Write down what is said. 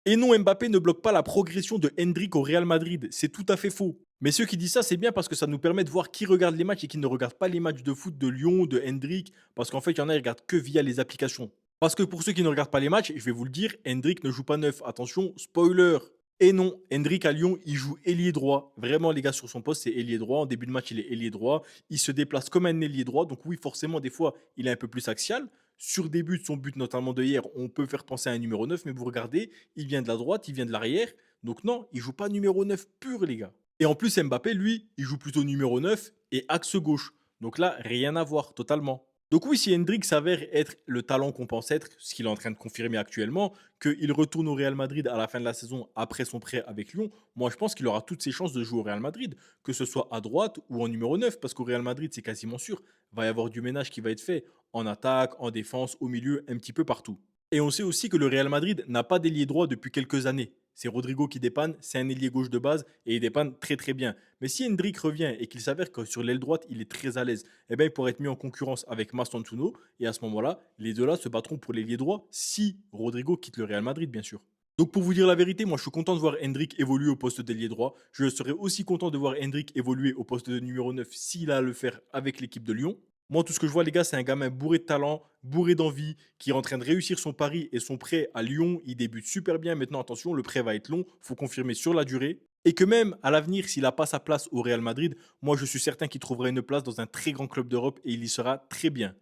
Et non, Mbappé ne bloque pas la progression de Hendrick au Real Madrid. C'est tout à fait faux. Mais ceux qui disent ça, c'est bien parce que ça nous permet de voir qui regarde les matchs et qui ne regarde pas les matchs de foot de Lyon, de Hendrick. Parce qu'en fait, il y en a, ils regardent que via les applications. Parce que pour ceux qui ne regardent pas les matchs, je vais vous le dire, Hendrick ne joue pas neuf. Attention, spoiler. Et non, Hendrick à Lyon, il joue ailier droit. Vraiment, les gars, sur son poste, c'est ailier droit. En début de match, il est ailier droit. Il se déplace comme un ailier droit. Donc oui, forcément, des fois, il est un peu plus axial. Sur des buts, son but notamment de hier, on peut faire penser à un numéro 9, mais vous regardez, il vient de la droite, il vient de l'arrière. Donc non, il joue pas numéro 9 pur, les gars. Et en plus, Mbappé, lui, il joue plutôt numéro 9 et axe gauche. Donc là, rien à voir, totalement. Donc oui, si Hendrick s'avère être le talent qu'on pense être, ce qu'il est en train de confirmer actuellement, qu'il retourne au Real Madrid à la fin de la saison après son prêt avec Lyon, moi je pense qu'il aura toutes ses chances de jouer au Real Madrid, que ce soit à droite ou en numéro 9, parce qu'au Real Madrid, c'est quasiment sûr, va y avoir du ménage qui va être fait en attaque, en défense, au milieu, un petit peu partout. Et on sait aussi que le Real Madrid n'a pas d'ailier droit depuis quelques années. C'est Rodrigo qui dépanne, c'est un ailier gauche de base et il dépanne très très bien. Mais si Hendrick revient et qu'il s'avère que sur l'aile droite il est très à l'aise, eh ben, il pourrait être mis en concurrence avec Mastantuono et à ce moment-là, les deux là se battront pour l'ailier droit si Rodrigo quitte le Real Madrid bien sûr. Donc pour vous dire la vérité, moi je suis content de voir Hendrick évoluer au poste d'ailier droit. Je serais aussi content de voir Hendrick évoluer au poste de numéro 9 s'il a à le faire avec l'équipe de Lyon. Moi, tout ce que je vois, les gars, c'est un gamin bourré de talent, bourré d'envie, qui est en train de réussir son pari et son prêt à Lyon. Il débute super bien. Maintenant, attention, le prêt va être long. Faut confirmer sur la durée. Et que même à l'avenir, s'il n'a pas sa place au Real Madrid, moi, je suis certain qu'il trouverait une place dans un très grand club d'Europe et il y sera très bien.